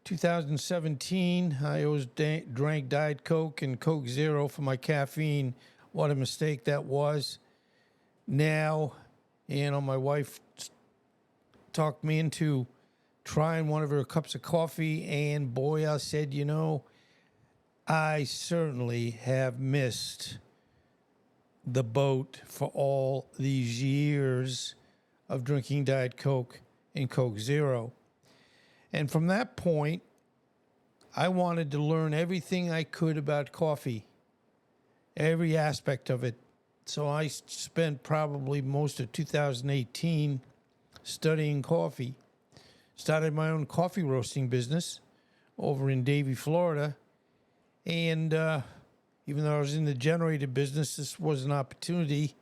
2017, I always drank Diet Coke and Coke Zero for my caffeine. What a mistake that was. Now, my wife talked me into trying one of her cups of coffee, and boy, I said, I certainly have missed the boat for all these years of drinking Diet Coke and Coke Zero. And from that point, I wanted to learn everything I could about coffee, every aspect of it. So I spent probably most of 2018 studying coffee. Started my own coffee roasting business over in Davie, Florida. And even though I was in the generator business, this was an opportunity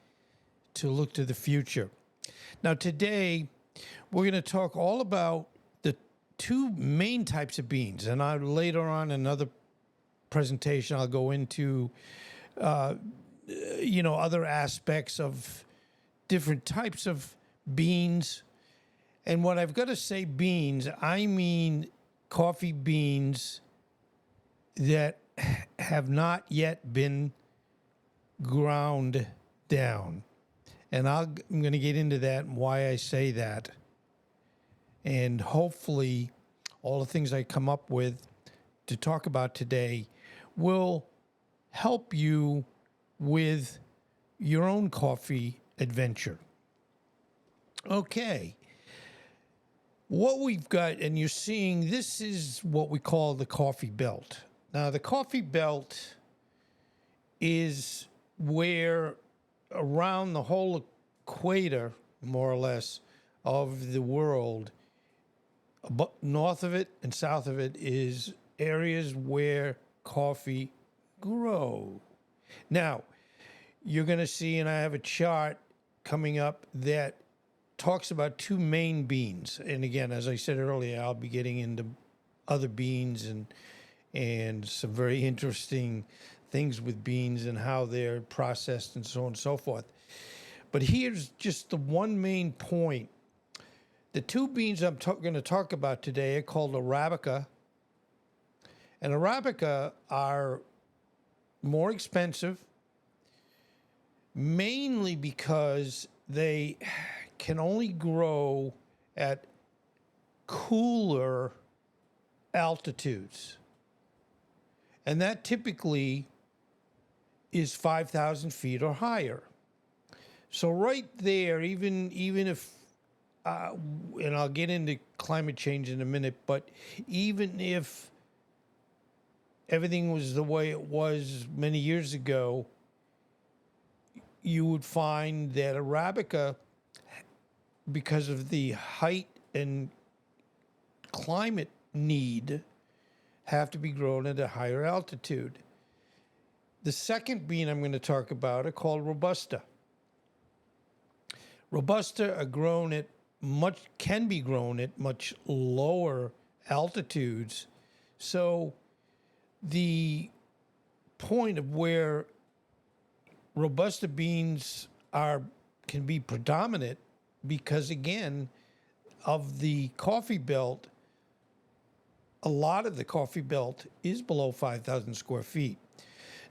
to look to the future. Now, today, we're going to talk all about the two main types of beans. And later on in another presentation, I'll go into, other aspects of different types of beans. And when I've got to say beans, I mean coffee beans that have not yet been ground down. And I'm going to get into that and why I say that. And hopefully all the things I come up with to talk about today will help you with your own coffee adventure. Okay. What we've got, and you're seeing, this is what we call the coffee belt. Now, the coffee belt is where around the whole equator, more or less, of the world, north of it and south of it is areas where coffee grow. Now, you're going to see, and I have a chart coming up that talks about two main beans. And again, as I said earlier, I'll be getting into other beans and some very interesting things with beans and how they're processed and so on and so forth. But here's just the one main point. The two beans I'm going to talk about today are called Arabica. And Arabica are more expensive, mainly because they can only grow at cooler altitudes. And that typically is 5,000 feet or higher. So right there, even if, and I'll get into climate change in a minute, but even if everything was the way it was many years ago, you would find that Arabica, because of the height and climate need, have to be grown at a higher altitude. The second bean I'm going to talk about are called Robusta. Robusta are can be grown at much lower altitudes. So the point of where Robusta beans can be predominant, because again, of the coffee belt, a lot of the coffee belt is below 5,000 square feet.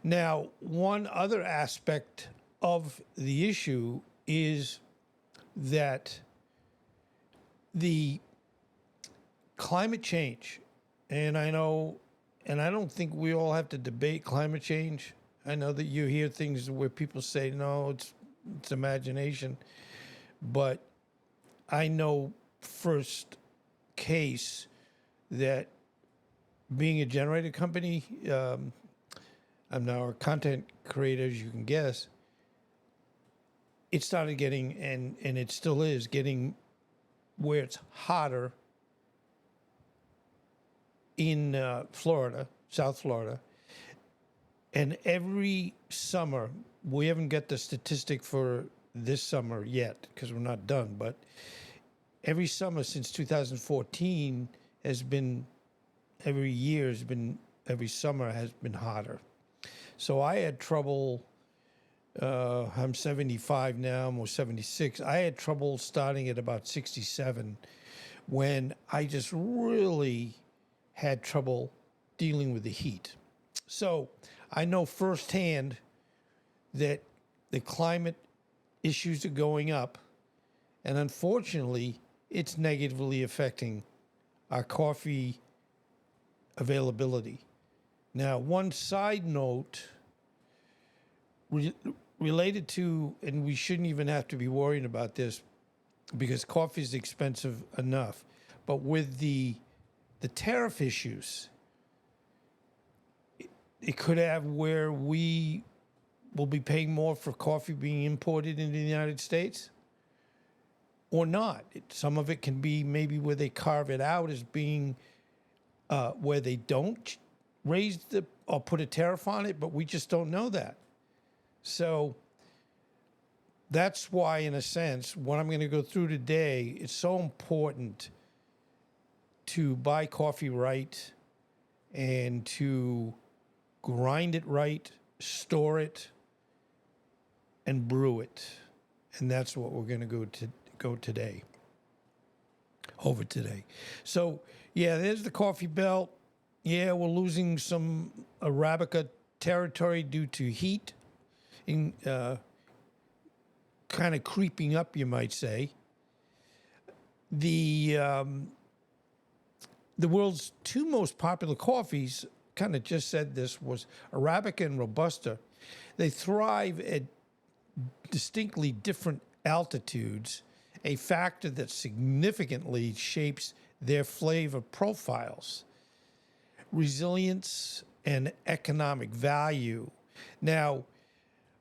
Now, one other aspect of the issue is that the climate change, and I don't think we all have to debate climate change. I know that you hear things where people say, no, it's imagination. But I know first case that being a generator company, I'm now a content creator, as you can guess, it started getting, and it still is getting, where it's hotter in Florida, South Florida. And every summer, we haven't got the statistic for this summer yet because we're not done, but every summer since 2014 every summer has been hotter. So I had trouble, I'm 75 now, I'm 76. I had trouble starting at about 67 when I just really had trouble dealing with the heat. So I know firsthand that the climate issues are going up, and unfortunately, it's negatively affecting our coffee availability. Now, one side note related to, and we shouldn't even have to be worrying about this because coffee is expensive enough, but with the tariff issues, it could have where we will be paying more for coffee being imported into the United States or not. Some of it can be maybe where they carve it out as being where they don't raise the or put a tariff on it, but we just don't know that. So that's why, in a sense, what I'm going to go through today, it's so important to buy coffee right and to grind it right, store it, and brew it. And that's what we're going to go today. So, yeah, there's the coffee belt. Yeah, we're losing some Arabica territory due to heat, kind of creeping up, you might say. The world's two most popular coffees, kind of just said this, was Arabica and Robusta. They thrive at distinctly different altitudes, a factor that significantly shapes their flavor profiles, resilience, and economic value. Now,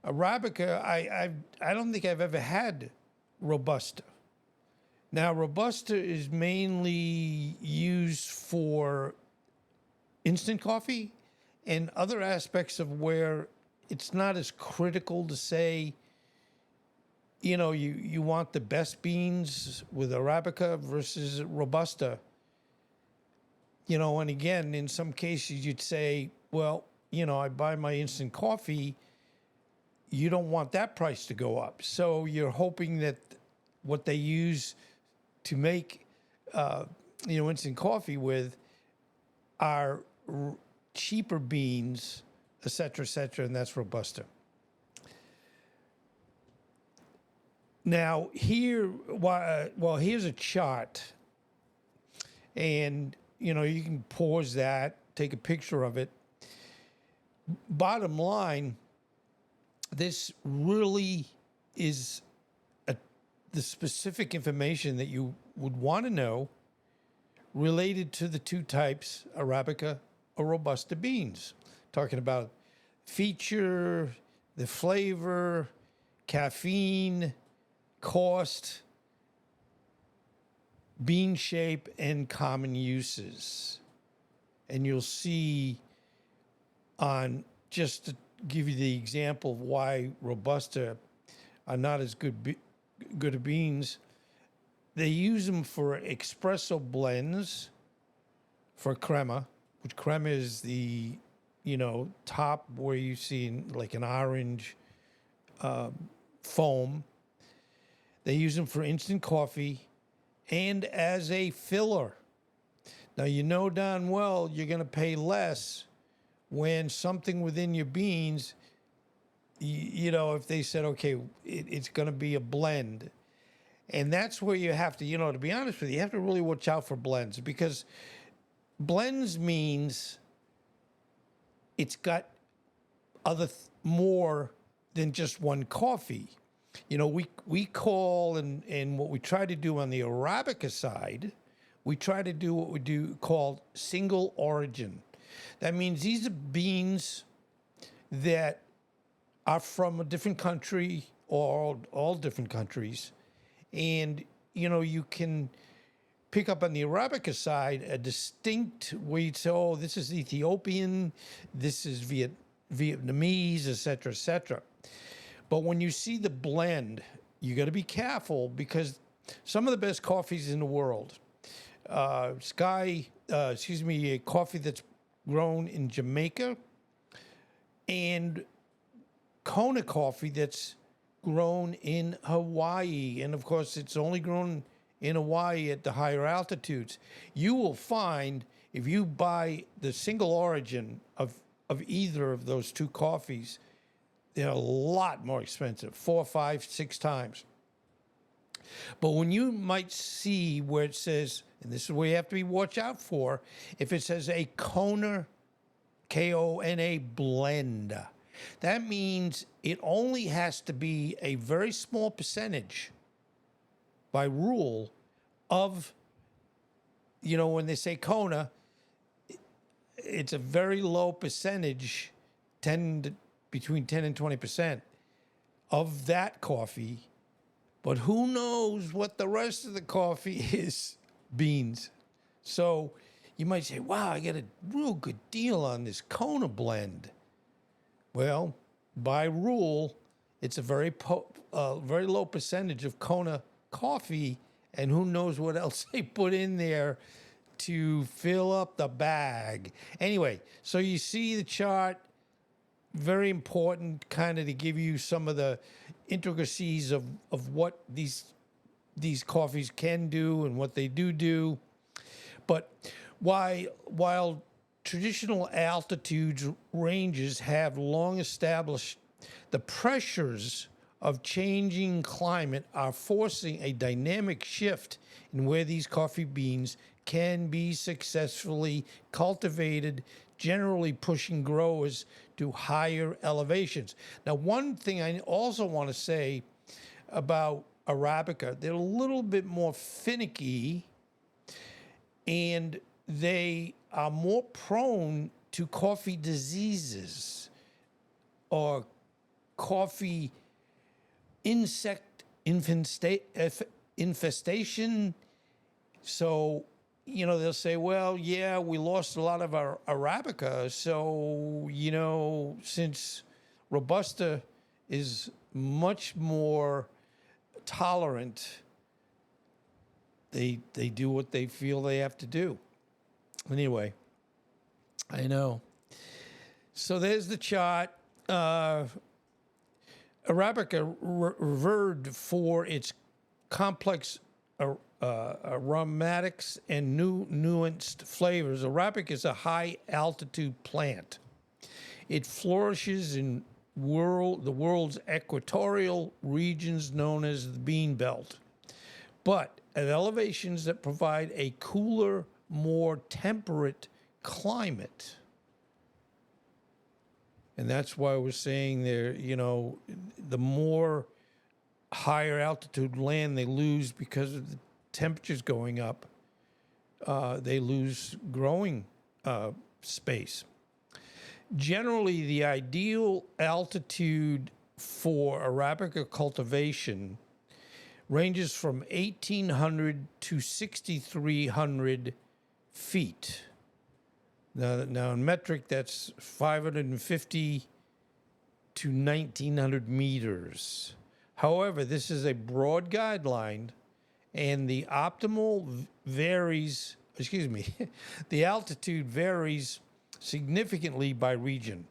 Arabica, I don't think I've ever had Robusta. Now, Robusta is mainly used for instant coffee and other aspects of where it's not as critical to say, you know, you want the best beans with Arabica versus Robusta. You know, and again, in some cases you'd say, well, you know, I buy my instant coffee, you don't want that price to go up. So you're hoping that what they use to make, instant coffee with are cheaper beans, et cetera, and that's Robusta. Now, here's a chart, and, you know, you can pause that, take a picture of it. Bottom line, this really is the specific information that you would want to know related to the two types, Arabica or Robusta beans. Talking about feature, the flavor, caffeine, cost, bean shape, and common uses. And you'll see on, just to give you the example of why Robusta are not as good of beans, they use them for espresso blends for crema, which crema is the, top where you see like an orange foam. They use them for instant coffee and as a filler. Now, you know darn well you're going to pay less when something within your beans, if they said, okay, it's going to be a blend. And that's where you have to, to be honest with you, you have to really watch out for blends, because blends means it's got more than just one coffee. We call, and what we try to do on the Arabica side, we try to do what we do called single origin. That means these are beans that are from a different country or all different countries. And, you can pick up on the Arabica side a distinct where you'd say, oh, this is Ethiopian, this is Vietnamese, et cetera, et cetera. But when you see the blend, you got to be careful, because some of the best coffees in the world, coffee that's grown in Jamaica, and Kona coffee that's grown in Hawaii. And of course, it's only grown in Hawaii at the higher altitudes, you will find if you buy the single origin of either of those two coffees, they're a lot more expensive, 4, 5, 6 times. But when you might see where it says, and this is where you have to be watch out for, if it says a Kona, Kona blend, that means it only has to be a very small percentage by rule of, when they say Kona, it's a very low percentage, between 10 and 20% of that coffee. But who knows what the rest of the coffee is? Beans. So you might say, wow, I got a real good deal on this Kona blend. Well, by rule, it's a very low percentage of Kona coffee, and who knows what else they put in there to fill up the bag. Anyway, so you see the chart, very important kind of to give you some of the intricacies of what these coffees can do and what they do. But while traditional altitudes ranges have long established, the pressures of changing climate are forcing a dynamic shift in where these coffee beans can be successfully cultivated, generally pushing growers to higher elevations. Now, one thing I also want to say about Arabica, they're a little bit more finicky, and they are more prone to coffee diseases or coffee insect infestation. So, they'll say, well, yeah, we lost a lot of our Arabica. So, since Robusta is much more tolerant, they do what they feel they have to do. Anyway, I know. So there's the chart. Arabica revered for its complex aromatics and nuanced flavors. Arabica is a high-altitude plant. It flourishes in the world's equatorial regions known as the Bean Belt, but at elevations that provide a cooler, more temperate climate. And that's why we're saying there, the more higher altitude land they lose because of the temperatures going up, they lose growing space. Generally, the ideal altitude for Arabica cultivation ranges from 1,800 to 6,300 feet. Now in metric, that's 550 to 1,900 meters. However, this is a broad guideline, and the optimal varies, the altitude varies significantly by region.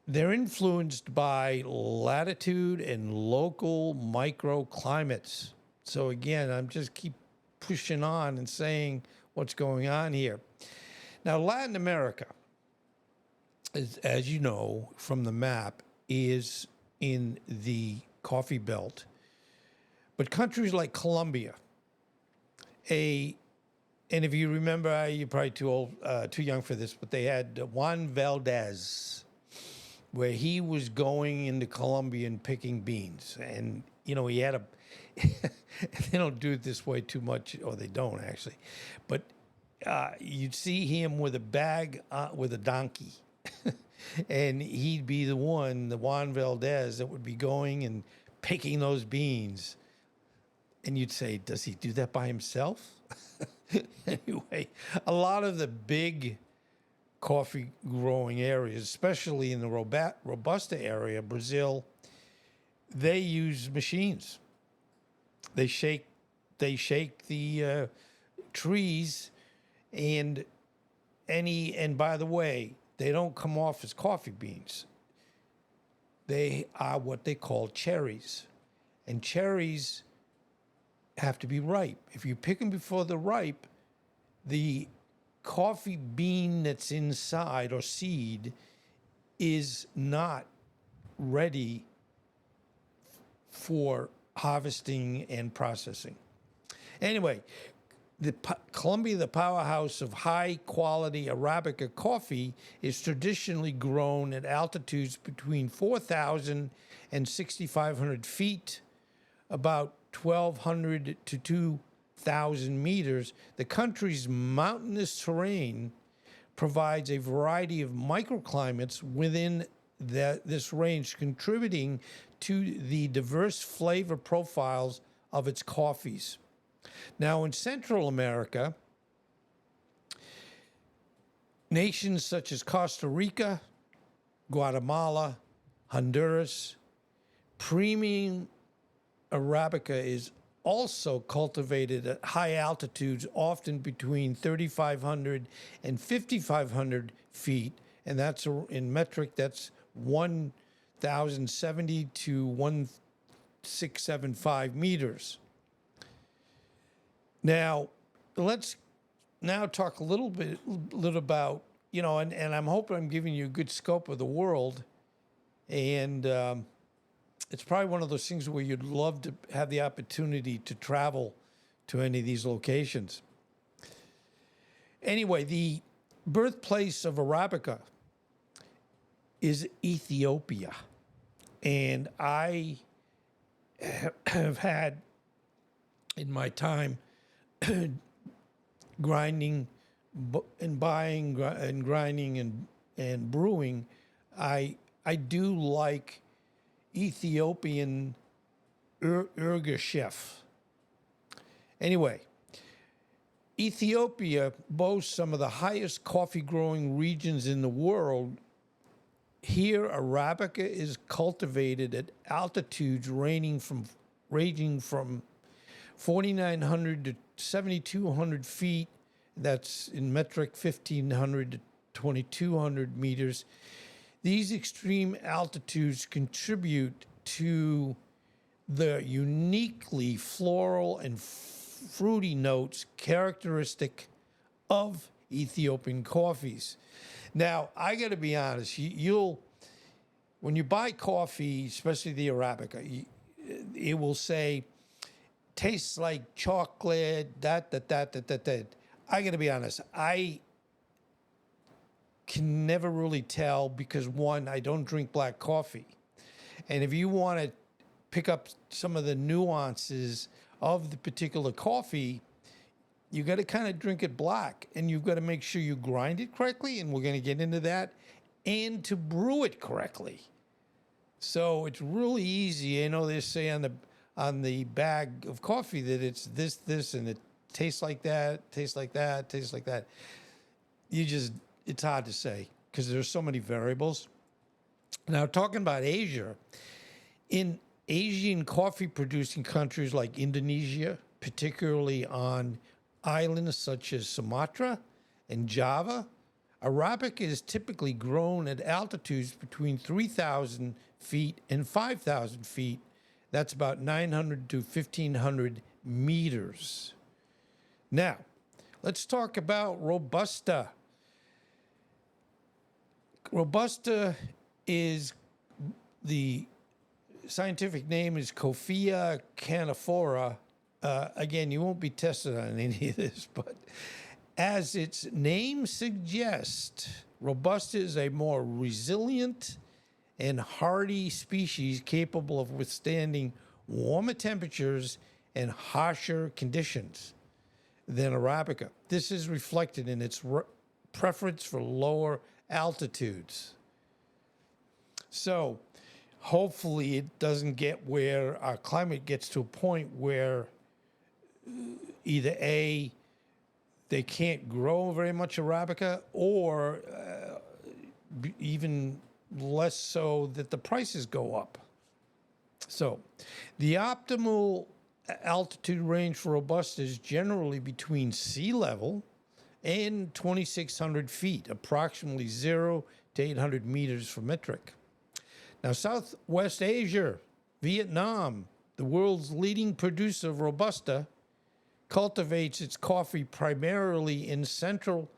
They're influenced by latitude and local microclimates. So again, I'm just keep pushing on and saying what's going on here. Now, Latin America, as you know from the map, is in the coffee belt. But countries like Colombia, and if you remember, you're probably too old, too young for this, but they had Juan Valdez, where he was going into Colombia and picking beans. And, he had they don't do it this way too much, or they don't actually, but you'd see him with a bag, with a donkey. And he'd be the Juan Valdez, that would be going and picking those beans. And you'd say, does he do that by himself? Anyway, a lot of the big coffee growing areas, especially in the Robusta area, Brazil, they use machines. They shake the trees, and by the way, they don't come off as coffee beans. They are what they call cherries. And cherries have to be ripe. If you pick them before they're ripe, the coffee bean that's inside or seed is not ready for harvesting and processing. Anyway, Colombia, the powerhouse of high-quality Arabica coffee, is traditionally grown at altitudes between 4,000 and 6,500 feet, about 1,200 to 2,000 meters. The country's mountainous terrain provides a variety of microclimates within this range, contributing to the diverse flavor profiles of its coffees. Now, in Central America, nations such as Costa Rica, Guatemala, Honduras, premium Arabica is also cultivated at high altitudes, often between 3,500 and 5,500 feet, and that's in metric, that's 1,070 to 1,675 meters. Now, let's now talk a little about, and I'm hoping I'm giving you a good scope of the world. And it's probably one of those things where you'd love to have the opportunity to travel to any of these locations. Anyway, the birthplace of Arabica is Ethiopia. And I have had, in my time, grinding and buying and grinding and brewing, I do like Ethiopian Yirgacheffe. Anyway, Ethiopia boasts some of the highest coffee growing regions in the world. Here, Arabica is cultivated at altitudes ranging from 4,900 to 7,200 feet. That's in metric 1,500 to 2,200 meters. These extreme altitudes contribute to the uniquely floral and fruity notes characteristic of Ethiopian coffees. Now, I got to be honest, when you buy coffee, especially the Arabica, it will say, tastes like chocolate, that. I got to be honest, I can never really tell because, one, I don't drink black coffee. And if you want to pick up some of the nuances of the particular coffee, you got to kind of drink it black, and you've got to make sure you grind it correctly, and we're going to get into that, and to brew it correctly. So it's really easy. I know they say on the bag of coffee that it's this, and it tastes like that, tastes like that, tastes like that. It's hard to say because there's so many variables. Now, talking about Asia, in Asian coffee producing countries like Indonesia, particularly on islands such as Sumatra and Java, Arabica is typically grown at altitudes between 3,000 feet and 5,000 feet. That's about 900 to 1,500 meters. Now, let's talk about Robusta. Robusta is, the scientific name is Coffea canephora. Again, you won't be tested on any of this, but as its name suggests, Robusta is a more resilient and hardy species capable of withstanding warmer temperatures and harsher conditions than Arabica. This is reflected in its preference for lower altitudes. So hopefully it doesn't get where our climate gets to a point where either A, they can't grow very much Arabica, or even less so that the prices go up. So the optimal altitude range for Robusta is generally between sea level and 2,600 feet, approximately 0 to 800 meters for metric. Now, Southwest Asia, Vietnam, the world's leading producer of Robusta, cultivates its coffee primarily in central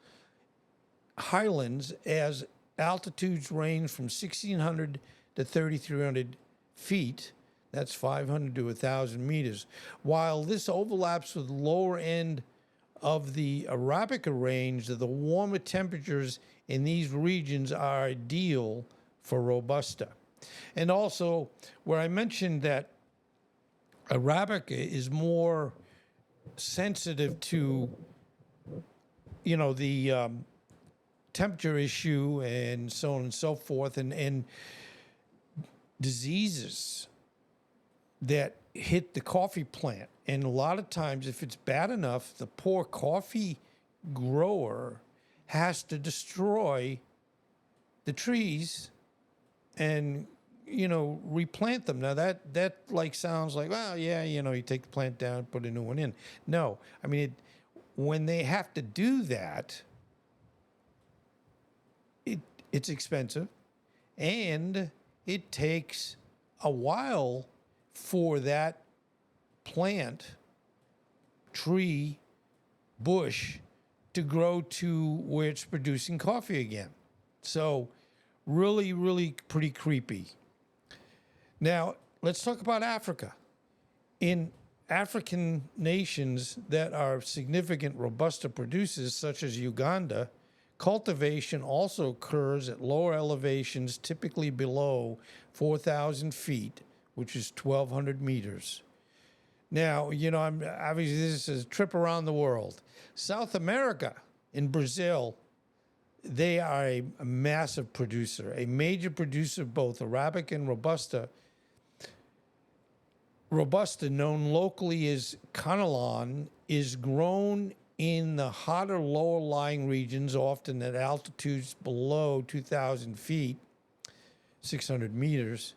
highlands as altitudes range from 1,600 to 3,300 feet. That's 500 to 1,000 meters. While this overlaps with lower end of the Arabica range, the warmer temperatures in these regions are ideal for Robusta. And also, where I mentioned that Arabica is more sensitive to, the temperature issue and so on and so forth, and diseases that hit the coffee plant. And a lot of times, if it's bad enough, the poor coffee grower has to destroy the trees and replant them. Now that like sounds like, well, yeah, you take the plant down, put a new one in. No, I mean, when they have to do that, it's expensive, and it takes a while for that plant, tree, bush to grow to where it's producing coffee again. So really, really pretty creepy. Now, let's talk about Africa. In African nations that are significant Robusta producers, such as Uganda, cultivation also occurs at lower elevations, typically below 4,000 feet, which is 1,200 meters. Now, I'm obviously this is a trip around the world. South America, in Brazil, they are a massive producer, a major producer of both Arabica and Robusta. Robusta, known locally as Canelon, is grown in the hotter lower lying regions, often at altitudes below 2,000 feet, 600 meters.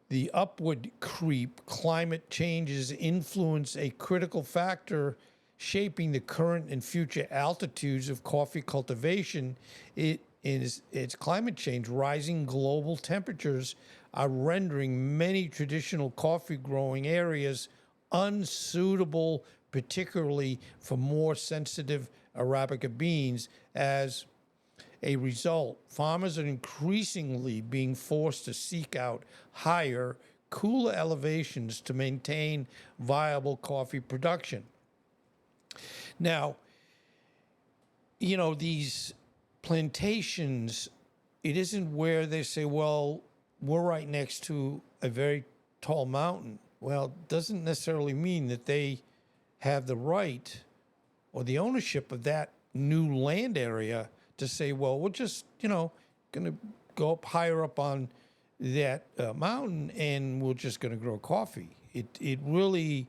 The upward creep climate changes influence a critical factor shaping the current and future altitudes of coffee cultivation. It's climate change. Rising global temperatures are rendering many traditional coffee growing areas unsuitable, particularly for more sensitive Arabica beans. As a result, farmers are increasingly being forced to seek out higher, cooler elevations to maintain viable coffee production. Now, these plantations, it isn't where they say, well, we're right next to a very tall mountain. Well, it doesn't necessarily mean that they have the right or the ownership of that new land area to say, well, we're just, going to go up higher up on that mountain and we're just going to grow coffee. It really,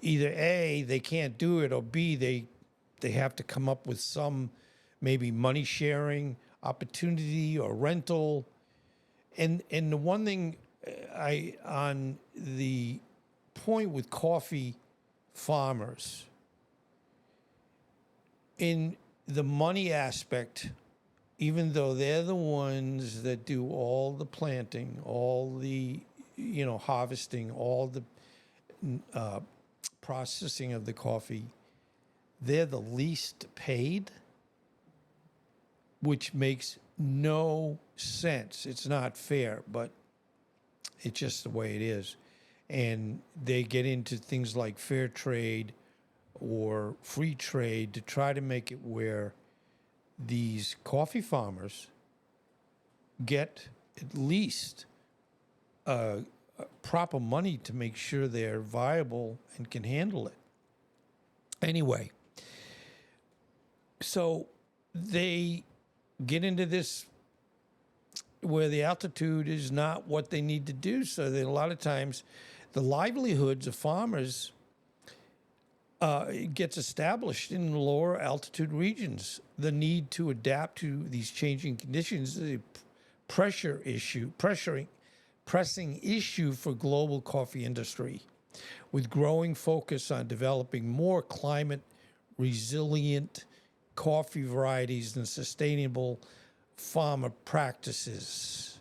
either A, they can't do it, or B, they have to come up with some maybe money sharing opportunity or rental. And the one thing on the point with coffee farmers, in the money aspect, even though they're the ones that do all the planting, all the, harvesting, all the processing of the coffee, they're the least paid, which makes no sense. It's not fair, but it's just the way it is. And they get into things like fair trade or free trade to try to make it where these coffee farmers get at least proper money to make sure they're viable and can handle it. Anyway, so they get into this where the altitude is not what they need to do. So that a lot of times the livelihoods of farmers gets established in lower altitude regions. The need to adapt to these changing conditions is a pressing issue for global coffee industry, with growing focus on developing more climate resilient coffee varieties and sustainable farmer practices.